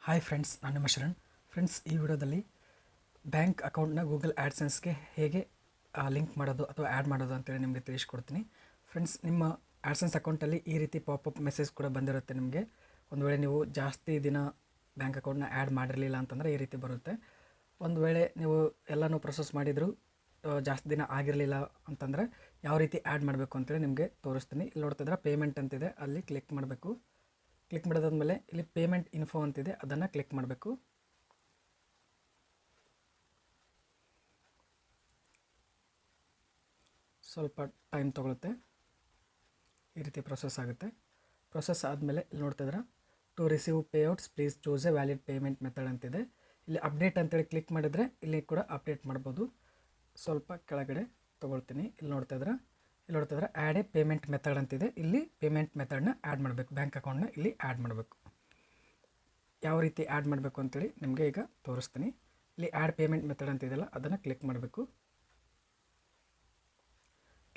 Hi friends, ನಾನು ನಿಮ್ಮ Sharan. Friends, ಈ ವಿಡಿಯೋದಲ್ಲಿ ಬ್ಯಾಂಕ್ ಅಕೌಂಟ್ನ ಗೂಗಲ್ ಆ್ಯಡ್ಸೆನ್ಸ್ಗೆ ಹೇಗೆ ಲಿಂಕ್ ಮಾಡೋದು ಅಥವಾ ಆ್ಯಡ್ ಮಾಡೋದು ಅಂತೇಳಿ ನಿಮಗೆ ತಿಳಿಸ್ಕೊಡ್ತೀನಿ. ಫ್ರೆಂಡ್ಸ್, ನಿಮ್ಮ ಆ್ಯಡ್ಸೆನ್ಸ್ ಅಕೌಂಟಲ್ಲಿ ಈ ರೀತಿ ಪಾಪಪ್ ಮೆಸೇಜ್ ಕೂಡ ಬಂದಿರುತ್ತೆ ನಿಮಗೆ. ಒಂದು ವೇಳೆ ನೀವು ಜಾಸ್ತಿ ದಿನ ಬ್ಯಾಂಕ್ ಅಕೌಂಟ್ನ ಆ್ಯಡ್ ಮಾಡಿರಲಿಲ್ಲ ಅಂತಂದರೆ ಈ ರೀತಿ ಬರುತ್ತೆ. ಒಂದು ವೇಳೆ ನೀವು ಎಲ್ಲನೂ ಪ್ರೊಸೆಸ್ ಮಾಡಿದರೂ ಜಾಸ್ತಿ ದಿನ ಆಗಿರಲಿಲ್ಲ ಅಂತಂದರೆ ಯಾವ ರೀತಿ ಆ್ಯಡ್ ಮಾಡಬೇಕು ಅಂತೇಳಿ ನಿಮಗೆ ತೋರಿಸ್ತೀನಿ. ಇಲ್ಲಿ ನೋಡ್ತಿದ್ರೆ ಪೇಮೆಂಟ್ ಅಂತಿದೆ, ಅಲ್ಲಿ ಕ್ಲಿಕ್ ಮಾಡಬೇಕು. ಕ್ಲಿಕ್ ಮಾಡಿದಾದ್ಮೇಲೆ ಇಲ್ಲಿ ಪೇಮೆಂಟ್ ಇನ್ಫೋ ಅಂತಿದೆ, ಅದನ್ನು ಕ್ಲಿಕ್ ಮಾಡಬೇಕು. ಸ್ವಲ್ಪ ಟೈಮ್ ತೊಗೊಳುತ್ತೆ, ಈ ರೀತಿ ಪ್ರೊಸೆಸ್ ಆಗುತ್ತೆ. ಪ್ರೊಸೆಸ್ ಆದಮೇಲೆ ಇಲ್ಲಿ ನೋಡ್ತಿದ್ರೆ to receive payouts please choose a valid payment method ಅಂತಿದೆ. ಇಲ್ಲಿ ಅಪ್ಡೇಟ್ ಅಂತೇಳಿ ಕ್ಲಿಕ್ ಮಾಡಿದರೆ ಇಲ್ಲಿ ಕೂಡ ಅಪ್ಡೇಟ್ ಮಾಡ್ಬೋದು. ಸ್ವಲ್ಪ ಕೆಳಗಡೆ ತೊಗೊಳ್ತೀನಿ. ಇಲ್ಲಿ ನೋಡ್ತಿದ್ರೆ ಆ್ಯಡ್ ಎ ಪೇಮೆಂಟ್ ಮೆಥಡ್ ಅಂತಿದೆ. ಇಲ್ಲಿ ಪೇಮೆಂಟ್ ಮೆಥಡ್ನ ಆ್ಯಡ್ ಮಾಡಬೇಕು, ಬ್ಯಾಂಕ್ ಅಕೌಂಟ್ನ ಇಲ್ಲಿ ಆ್ಯಡ್ ಮಾಡಬೇಕು. ಯಾವ ರೀತಿ ಆ್ಯಡ್ ಮಾಡಬೇಕು ಅಂತೇಳಿ ನಿಮಗೆ ಈಗ ತೋರಿಸ್ತೀನಿ. ಇಲ್ಲಿ ಆ್ಯಡ್ ಪೇಮೆಂಟ್ ಮೆಥಡ್ ಅಂತಿದೆಯಲ್ಲ, ಅದನ್ನು ಕ್ಲಿಕ್ ಮಾಡಬೇಕು.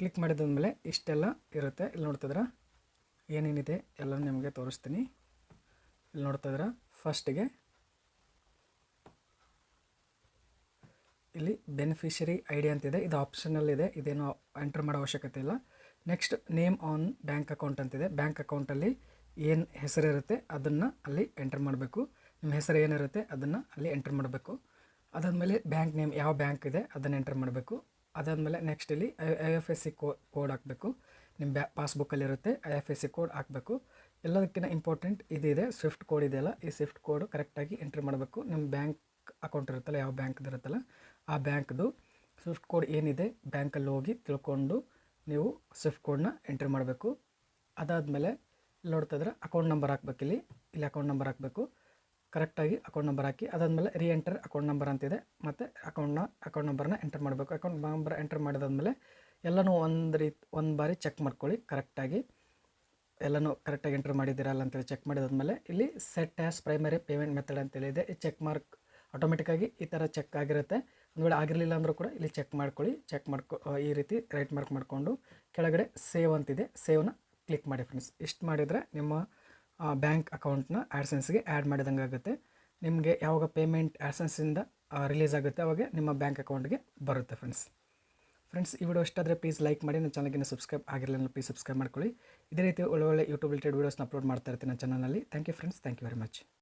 ಕ್ಲಿಕ್ ಮಾಡಿದಾದ್ಮೇಲೆ ಇಷ್ಟೆಲ್ಲ ಇರುತ್ತೆ. ಇಲ್ಲಿ ನೋಡ್ತಿದ್ರೆ ಏನೇನಿದೆ ಎಲ್ಲ ನಿಮಗೆ ತೋರಿಸ್ತೀನಿ. ಇಲ್ಲಿ ನೋಡ್ತಿದ್ರೆ ಫಸ್ಟಿಗೆ ಇಲ್ಲಿ ಬೆನಿಫಿಷರಿ ಐ ಡಿ ಅಂತಿದೆ, ಇದು ಆಪ್ಷನಲ್ ಇದೆ, ಇದೇನು ಎಂಟರ್ ಮಾಡೋ ಅವಶ್ಯಕತೆ ಇಲ್ಲ. Next name on bank account ಅಂತಿದೆ. ಬ್ಯಾಂಕ್ ಅಕೌಂಟಲ್ಲಿ ಏನು ಹೆಸರಿರುತ್ತೆ ಅದನ್ನು ಅಲ್ಲಿ ಎಂಟರ್ ಮಾಡಬೇಕು. ನಿಮ್ಮ ಹೆಸರು ಏನಿರುತ್ತೆ ಅದನ್ನು ಅಲ್ಲಿ ಎಂಟರ್ ಮಾಡಬೇಕು. ಅದಾದಮೇಲೆ ಬ್ಯಾಂಕ್ ನೇಮ್ ಯಾವ ಬ್ಯಾಂಕ್ ಇದೆ ಅದನ್ನು ಎಂಟರ್ ಮಾಡಬೇಕು. ಅದಾದಮೇಲೆ ನೆಕ್ಸ್ಟ್ ಇಲ್ಲಿ IFSC ಕೋಡ್ ಹಾಕಬೇಕು. ನಿಮ್ಮ ಪಾಸ್ಬುಕ್ಕಲ್ಲಿರುತ್ತೆ, IFSC ಕೋಡ್ ಹಾಕಬೇಕು. ಎಲ್ಲದಕ್ಕಿಂತ ಇಂಪಾರ್ಟೆಂಟ್ ಇದಿದೆ, ಸ್ವಿಫ್ಟ್ ಕೋಡ್ ಇದೆಯಲ್ಲ, ಈ ಸ್ವಿಫ್ಟ್ ಕೋಡು ಕರೆಕ್ಟಾಗಿ ಎಂಟ್ರ್ ಮಾಡಬೇಕು. ನಿಮ್ಮ ಬ್ಯಾಂಕ್ ಅಕೌಂಟ್ ಇರುತ್ತಲ್ಲ, ಯಾವ ಬ್ಯಾಂಕ್ದು ಇರುತ್ತಲ್ಲ ಆ ಬ್ಯಾಂಕ್ದು ಸ್ವಿಫ್ಟ್ ಕೋಡ್ ಏನಿದೆ ಬ್ಯಾಂಕಲ್ಲಿ ಹೋಗಿ ತಿಳ್ಕೊಂಡು ನೀವು ಸ್ವಿಫ್ಟ್ ಕೋಡ್ನ ಎಂಟ್ರಿ ಮಾಡಬೇಕು. ಅದಾದಮೇಲೆ ಇಲ್ಲಿ ನೋಡ್ತಿದ್ರೆ ಅಕೌಂಟ್ ನಂಬರ್ ಹಾಕ್ಬೇಕು. ಇಲ್ಲಿ ಅಕೌಂಟ್ ನಂಬರ್ ಹಾಕಬೇಕು, ಕರೆಕ್ಟಾಗಿ ಅಕೌಂಟ್ ನಂಬರ್ ಹಾಕಿ. ಅದಾದಮೇಲೆ ಎಂಟರ್ ಅಕೌಂಟ್ ನಂಬರ್ ಅಂತಿದೆ, ಮತ್ತು ಅಕೌಂಟ್ ನಂಬರ್ನ ಎಂಟರ್ ಮಾಡಬೇಕು. ಅಕೌಂಟ್ ನಂಬರ್ ಎಂಟರ್ ಮಾಡಿದಾದ್ಮೇಲೆ ಎಲ್ಲನೂ ಒಂದು ಬಾರಿ ಚೆಕ್ ಮಾಡ್ಕೊಳ್ಳಿ, ಕರೆಕ್ಟಾಗಿ ಎಲ್ಲನೂ ಕರೆಕ್ಟಾಗಿ ಎಂಟ್ರ್ ಮಾಡಿದ್ದೀರಲ್ಲ ಅಂತೇಳಿ ಚೆಕ್ ಮಾಡಿದಾದ್ಮೇಲೆ ಇಲ್ಲಿ set as primary payment method ಅಂತೇಳಿದೆ. ಈ ಚೆಕ್ ಮಾರ್ಕ್ ಆಟೋಮೆಟಿಕ್ಕಾಗಿ ಈ ಥರ ಚೆಕ್ ಆಗಿರುತ್ತೆ. ಒಂದು ವೇಳೆ ಆಗಿರಲಿಲ್ಲ ಅಂದರೂ ಕೂಡ ಇಲ್ಲಿ ಚೆಕ್ ಮಾಡ್ಕೊಳ್ಳಿ. ಈ ರೀತಿ ರೈಟ್ ಮಾರ್ಕ್ ಮಾಡಿಕೊಂಡು ಕೆಳಗಡೆ ಸೇವ್ ಅಂತಿದೆ, ಸೇವ್ನ ಕ್ಲಿಕ್ ಮಾಡಿ. ಫ್ರೆಂಡ್ಸ್, ಇಷ್ಟು ಮಾಡಿದರೆ ನಿಮ್ಮ ಬ್ಯಾಂಕ್ ಅಕೌಂಟ್ನ ಆ್ಯಡ್ಸೆನ್ಸ್ಗೆ ಆ್ಯಡ್ ಮಾಡಿದಂಗೆ ಆಗುತ್ತೆ. ನಿಮಗೆ ಯಾವಾಗ ಪೇಮೆಂಟ್ ಆ್ಯಡ್ಸೆನ್ಸಿಂದ ರಿಲೀಸ್ ಆಗುತ್ತೆ ಅವಾಗ ನಿಮ್ಮ ಬ್ಯಾಂಕ್ ಅಕೌಂಟ್ಗೆ ಬರುತ್ತೆ. ಫ್ರೆಂಡ್ಸ್, ಈ ವಿಡಿಯೋ ಇಷ್ಟ ಆದರೆ ಪ್ಲೀಸ್ ಲೈಕ್ ಮಾಡಿ. ನನ್ನ ಚಾನಲ್ಗೆ ಸಬ್ಸ್ಕ್ರೈಬ್ ಆಗಿರಲಿಲ್ಲ ಪ್ಲೀಸ್ ಸಬ್ಸ್ಕ್ರೈಬ್ ಮಾಡ್ಕೊಳ್ಳಿ. ಇದೇ ರೀತಿ ಒಳ್ಳೆ ಯೂಟ್ಯೂಬ್ ರಿಲೇಟೆಡ್ ವೀಡಿಯೋಸ್ನ ಅಪ್ಲೋಡ್ ಮಾಡ್ತಾ ಇರ್ತೀನಿ ನನ್ನ ಚಾನಲಲ್ಲಿ. Thank you friends, thank you very much.